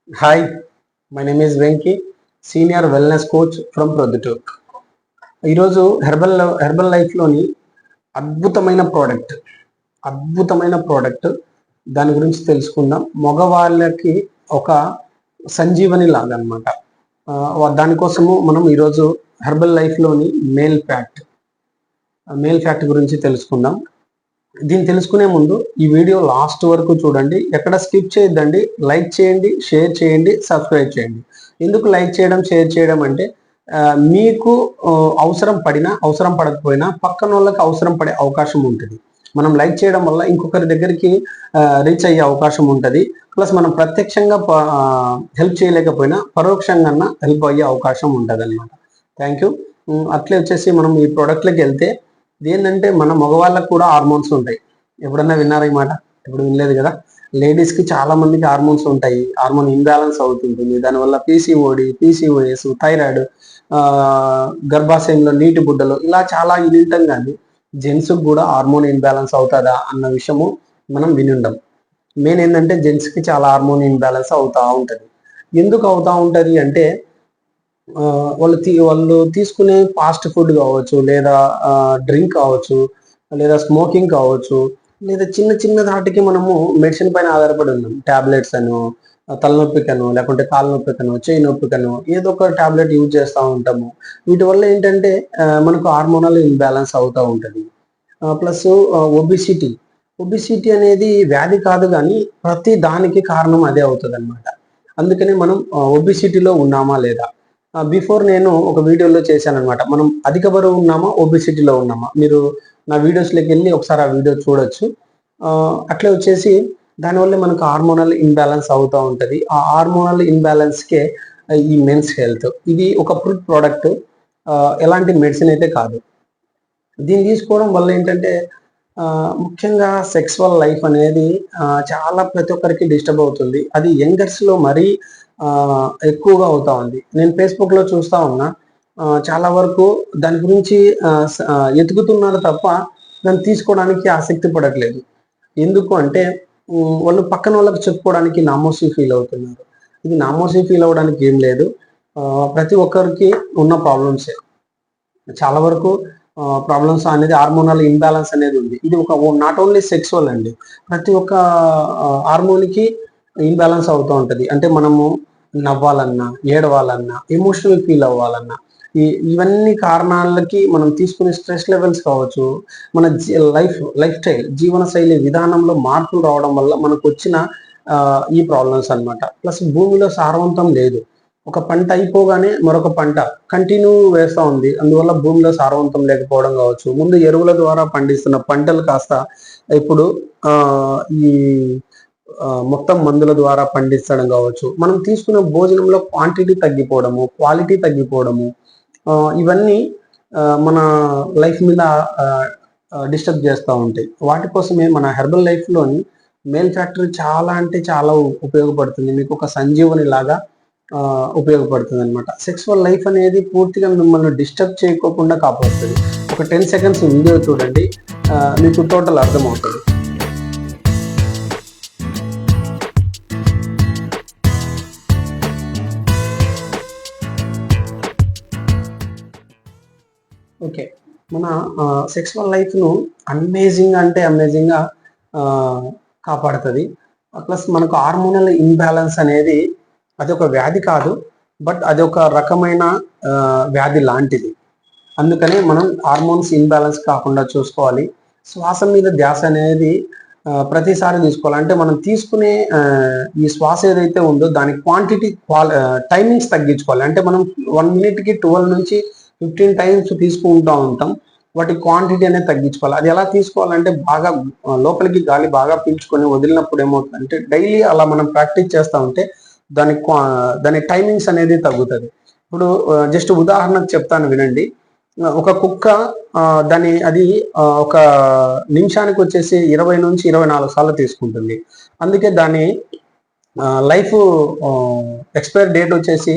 Hi, my name is Venki, Senior Wellness Coach from Produtuk. ఈరోజు herbal లైఫ్లోని అద్భుతమైన product దాని గురించి తెలుసుకుందాం. మగవాళ్ళకి ఒక సంజీవని లాగా అనమాట. దానికోసము మనం ఈరోజు హెర్బల్ లైఫ్లోని మేల్ ఫ్యాక్ట్ గురించి తెలుసుకుందాం. దీన్ని తెలుసుకునే ముందు ఈ వీడియో లాస్ట్ వరకు చూడండి, ఎక్కడ స్కిప్ చేయొద్దండి. లైక్ చేయండి, షేర్ చేయండి, సబ్స్క్రైబ్ చేయండి. ఎందుకు లైక్ చేయడం, షేర్ చేయడం అంటే మీకు అవసరం పడకపోయినా పక్కన వాళ్ళకి అవసరం పడే అవకాశం ఉంటుంది. మనం లైక్ చేయడం వల్ల ఇంకొకరి దగ్గరికి రీచ్ అయ్యే అవకాశం ఉంటుంది. ప్లస్ మనం ప్రత్యక్షంగా హెల్ప్ చేయలేకపోయినా పరోక్షంగా హెల్ప్ అయ్యే అవకాశం ఉంటుంది అనమాట. Thank you. అట్లే వచ్చేసి మనం ఈ ప్రోడక్ట్లోకి వెళ్తే ఏంటంటే మన మగవాళ్ళకు కూడా హార్మోన్స్ ఉంటాయి. ఎప్పుడన్నా విన్నారా ఈ మాట? ఎప్పుడు వినలేదు కదా. లేడీస్కి చాలా మందికి హార్మోన్స్ ఉంటాయి. హార్మోన్ ఇంబ్యాలెన్స్ అవుతుంటుంది. దానివల్ల పీసీఓఎస్, థైరాయిడ్, గర్భాశయంలో నీటి బుడ్డలు ఇలా చాలా వినింటాం. కానీ జెంట్స్కి కూడా హార్మోన్ ఇంబ్యాలెన్స్ అవుతుందా అన్న విషయము మనం వినుండం. మెయిన్ ఏంటంటే జెంట్స్కి చాలా హార్మోన్ ఇంబ్యాలెన్స్ అవుతూ ఉంటుంది. ఎందుకు అవుతూ ఉంటుంది అంటే వాళ్ళు తీసుకునే ఫాస్ట్ ఫుడ్ కావచ్చు, లేదా డ్రింక్ కావచ్చు, లేదా స్మోకింగ్ కావచ్చు, లేదా చిన్న చిన్న వాటికి మనము మెడిసిన్ పైన ఆధారపడి ఉన్నాం. ట్యాబ్లెట్స్ అను, తలనొప్పికను, లేకుంటే కాళ్ళ నొప్పికను, చేయి నొప్పికను ఏదో ఒక ట్యాబ్లెట్ యూజ్ చేస్తూ ఉంటాము. వీటి వల్ల ఏంటంటే మనకు హార్మోనల్ ఇంబ్యాలెన్స్ అవుతూ ఉంటుంది. ప్లస్ ఒబిసిటీ అనేది వ్యాధి కాదు, కానీ ప్రతి దానికి కారణం అదే అవుతుంది అనమాట. అందుకని మనం ఒబిసిటీలో ఉన్నామా లేదా, బిఫోర్ నేను ఒక వీడియోలో చేశాను అనమాట. మనం అధిక బరువు ఉన్నామా, ఒబిసిటీలో ఉన్నామా, మీరు నా వీడియోస్లోకి వెళ్ళి ఒకసారి ఆ వీడియో చూడొచ్చు. అట్లే వచ్చేసి దానివల్ల మనకు హార్మోనల్ ఇంబ్యాలెన్స్ అవుతూ ఉంటుంది. ఆ హార్మోనల్ ఇంబ్యాలెన్స్కే ఈ మెన్స్ హెల్త్. ఇది ఒక ఫుడ్ ప్రోడక్ట్, ఎలాంటి మెడిసిన్ అయితే కాదు. దీన్ని తీసుకోవడం వల్ల ఏంటంటే ముఖ్యంగా సెక్సువల్ లైఫ్ అనేది చాలా ప్రతి ఒక్కరికి డిస్టర్బ్ అవుతుంది. అది యంగర్స్లో మరీ ఎక్కువగా అవుతా ఉంది. నేను ఫేస్బుక్లో చూస్తూ ఉన్నా, చాలా వరకు దాని గురించి ఎతుకుతున్నారు తప్ప దాన్ని తీసుకోవడానికి ఆసక్తి పడట్లేదు. ఎందుకు అంటే వాళ్ళు పక్కన వాళ్ళకి చెప్పుకోవడానికి నామోసీ ఫీల్ అవుతున్నారు. ఇది నామోసీ ఫీల్ అవ్వడానికి ఏం లేదు. ప్రతి ఒక్కరికి ఉన్న ప్రాబ్లమ్సే. చాలా వరకు ప్రాబ్లమ్స్ అనేది హార్మోనల్ ఇంబ్యాలెన్స్ అనేది ఉంది. ఇది ఒక నాట్ ఓన్లీ సెక్సువల్ అండి, ప్రతి ఒక్క హార్మోన్కి ఇంబ్యాలెన్స్ అవుతూ ఉంటుంది. అంటే మనము నవ్వాలన్నా, ఏడవాలన్నా, ఎమోషనల్ ఫీల్ అవ్వాలన్నా, ఇవన్నీ కారణాలకి మనం తీసుకునే స్ట్రెస్ లెవెల్స్ కావచ్చు, మన లైఫ్ స్టైల్, జీవన శైలి విధానంలో మార్పులు రావడం వల్ల మనకు వచ్చిన ఈ ప్రాబ్లమ్స్ అనమాట. ప్లస్ భూమిలో సారవంతం లేదు. ఒక పంట అయిపోగానే మరొక పంట కంటిన్యూ వేస్తూ ఉంది. అందువల్ల భూమిలో సారవంతం లేకపోవడం కావచ్చు. ముందు ఎరువుల ద్వారా పండిస్తున్న పంటలు కాస్త ఇప్పుడు ఈ మొత్తం మందుల ద్వారా పండించడం కావచ్చు. మనం తీసుకున్న భోజనంలో క్వాంటిటీ తగ్గిపోవడము, క్వాలిటీ తగ్గిపోవడము, ఇవన్నీ మన లైఫ్ మీద డిస్టర్బ్ చేస్తూ ఉంటాయి. వాటి కోసమే మన హెర్బల్ లైఫ్లోని మేల్ ఫ్యాక్టరీ చాలా అంటే చాలా ఉపయోగపడుతుంది. మీకు ఒక సంజీవని లాగా ఉపయోగపడుతుంది అనమాట. సెక్సువల్ లైఫ్ అనేది పూర్తిగా మిమ్మల్ని డిస్టర్బ్ చేయకోకుండా కాపాడుతుంది. ఒక 10 సెకండ్స్ వీడియో చూడండి, మీకు టోటల్ అర్థమవుతుంది. ఓకే, మన సెక్సువల్ లైఫ్ను అమేజింగ్గా కాపాడుతుంది. ప్లస్ మనకు హార్మోనల్ ఇంబ్యాలెన్స్ అనేది అది ఒక వ్యాధి కాదు, బట్ అది ఒక రకమైన వ్యాధి లాంటిది. అందుకనే మనం హార్మోన్స్ ఇంబ్యాలెన్స్ కాకుండా చూసుకోవాలి. శ్వాస మీద ధ్యాస అనేది ప్రతిసారి తీసుకోవాలి. అంటే మనం తీసుకునే ఈ శ్వాస ఏదైతే ఉందో దాని క్వాంటిటీ టైమింగ్స్ తగ్గించుకోవాలి. అంటే మనం 1 మినిట్కి 12 నుంచి 15 టైమ్స్ తీసుకుంటూ ఉంటాం. వాటి క్వాంటిటీ అనేది తగ్గించుకోవాలి. అది ఎలా తీసుకోవాలంటే బాగా లోపలికి గాలి బాగా పీల్చుకొని వదిలినప్పుడు ఏమవుతుందంటే డైలీ అలా మనం ప్రాక్టీస్ చేస్తూ ఉంటే దాని టైమింగ్స్ అనేది తగ్గుతుంది. ఇప్పుడు జస్ట్ ఉదాహరణకు చెప్తాను వినండి. ఒక కుక్క అది ఒక నిమిషానికి వచ్చేసి 20 నుంచి 24 సార్లు తీసుకుంటుంది. అందుకే దాని లైఫ్ ఎక్స్పైర్ డేట్ వచ్చేసి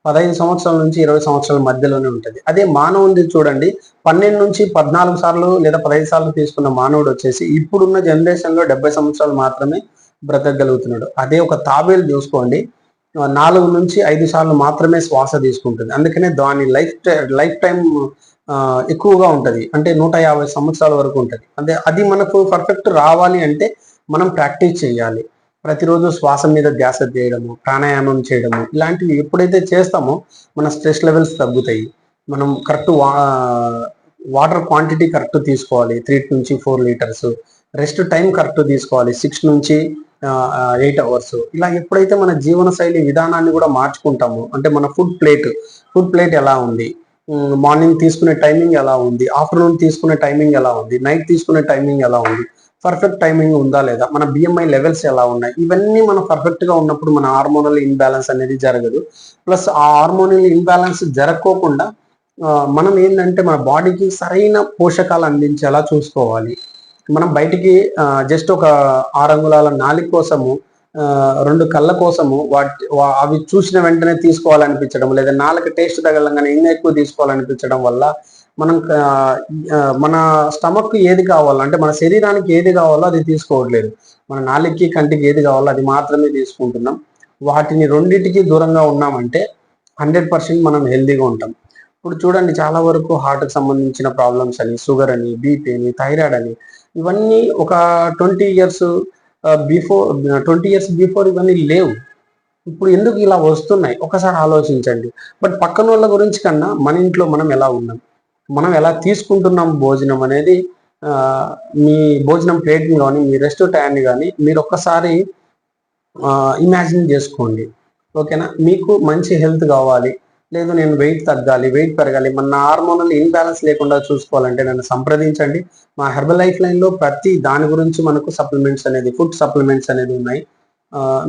15 సంవత్సరాల నుంచి 20 సంవత్సరాల మధ్యలోనే ఉంటుంది. అదే మానవుడి చూడండి, 12 నుంచి 14 సార్లు లేదా 15 సార్లు తీసుకున్న మానవుడు వచ్చేసి ఇప్పుడున్న జనరేషన్లో 70 సంవత్సరాలు మాత్రమే బ్రతకగలుగుతున్నాడు. అదే ఒక తాబేలు చూసుకోండి, 4 నుంచి 5 సార్లు మాత్రమే శ్వాస తీసుకుంటుంది. అందుకనే దాని లైఫ్ టైం ఎక్కువగా ఉంటది. అంటే 150 సంవత్సరాల వరకు ఉంటది. అంటే అది మనకు పర్ఫెక్ట్ రావాలి అంటే మనం ప్రాక్టీస్ చేయాలి. ప్రతిరోజు శ్వాస మీద ధ్యాస చేయడము, ప్రాణాయామం చేయడము, ఇలాంటివి ఎప్పుడైతే చేస్తామో మన స్ట్రెస్ లెవెల్స్ తగ్గుతాయి. మనం కరెక్ట్ వాటర్ క్వాంటిటీ కరెక్ట్ తీసుకోవాలి. 3 నుంచి 4 లీటర్స్. రెస్ట్ టైం కరెక్ట్ తీసుకోవాలి. 6 నుంచి 8 అవర్స్. ఇలా ఎప్పుడైతే మన జీవన శైలి విధానాన్ని కూడా మార్చుకుంటామో, అంటే మన ఫుడ్ ప్లేట్ ఎలా ఉంది, మార్నింగ్ తీసుకునే టైమింగ్ ఎలా ఉంది, ఆఫ్టర్నూన్ తీసుకునే టైమింగ్ ఎలా ఉంది, నైట్ తీసుకునే టైమింగ్ ఎలా ఉంది, పర్ఫెక్ట్ టైమింగ్ ఉందా లేదా, మన బిఎంఐ లెవెల్స్ ఎలా ఉన్నాయి, ఇవన్నీ మనం పర్ఫెక్ట్ గా ఉన్నప్పుడు మన హార్మోనల్ ఇన్బ్యాలెన్స్ అనేది జరగదు. ప్లస్ ఆ హార్మోనల్ ఇన్బ్యాలెన్స్ జరగకోకుండా మనం ఏంటంటే మన బాడీకి సరైన పోషకాలు అందించేలా చూసుకోవాలి. మనం బయటికి జస్ట్ ఒక 6 అంగుళాల నాలుక కోసము, 2 కళ్ళ కోసము అవి చూసిన వెంటనే తీసుకోవాలనిపించడం, లేదా నాలుక టేస్ట్ తగలంగానే ఇంకా ఎక్కువ తీసుకోవాలనిపించడం వల్ల మనం మన స్టమక్ ఏది కావాలో, అంటే మన శరీరానికి ఏది కావాలో అది తీసుకోవట్లేదు. మన నాలుకకి కంటికి ఏది కావాలో అది మాత్రమే తీసుకుంటున్నాం. వాటిని రెండింటికి దూరంగా ఉన్నామంటే 100% మనం హెల్దీగా ఉంటాం. ఇప్పుడు చూడండి, చాలా వరకు హార్ట్కి సంబంధించిన ప్రాబ్లమ్స్ అని, షుగర్ అని, బీపీ అని, థైరాయిడ్ అని, ఇవన్నీ ఒక 20 ఇయర్స్ బిఫోర్ 20 ఇయర్స్ బిఫోర్ ఇవన్నీ లేవు. ఇప్పుడు ఎందుకు ఇలా వస్తున్నాయి ఒకసారి ఆలోచించండి. బట్ పక్కన వాళ్ళ గురించి కన్నా మన ఇంట్లో మనం ఎలా ఉన్నాం, మనం ఎలా తీసుకుంటున్నాం భోజనం అనేది, మీ భోజనం ప్లేట్ని కానీ, మీ రెస్ట్ టైంని కానీ మీరు ఒక్కసారి ఇమాజిన్ చేసుకోండి. ఓకేనా? మీకు మంచి హెల్త్ కావాలి, లేదు నేను వెయిట్ తగ్గాలి, వెయిట్ పెరగాలి, మన హార్మోనల్ ఇన్బ్యాలెన్స్ లేకుండా చూసుకోవాలంటే నన్ను సంప్రదించండి. మా హెర్బల్ లైఫ్ లైన్లో ప్రతి దాని గురించి మనకు సప్లిమెంట్స్ అనేది, ఫుడ్ సప్లిమెంట్స్ అనేది ఉన్నాయి.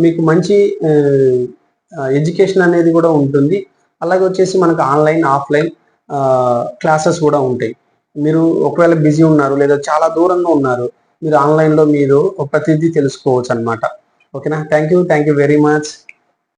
మీకు మంచి ఎడ్యుకేషన్ అనేది కూడా ఉంటుంది. అలాగే వచ్చేసి మనకు ఆన్లైన్, ఆఫ్లైన్ క్లాసెస్ కూడా ఉంటాయి. మీరు ఒకవేళ బిజీ ఉన్నారు లేదా చాలా దూరంగా ఉన్నారు, మీరు ఆన్లైన్లో మీరు ప్రతిదీ తెలుసుకోవచ్చు అనమాట. ఓకేనా? Thank you very much.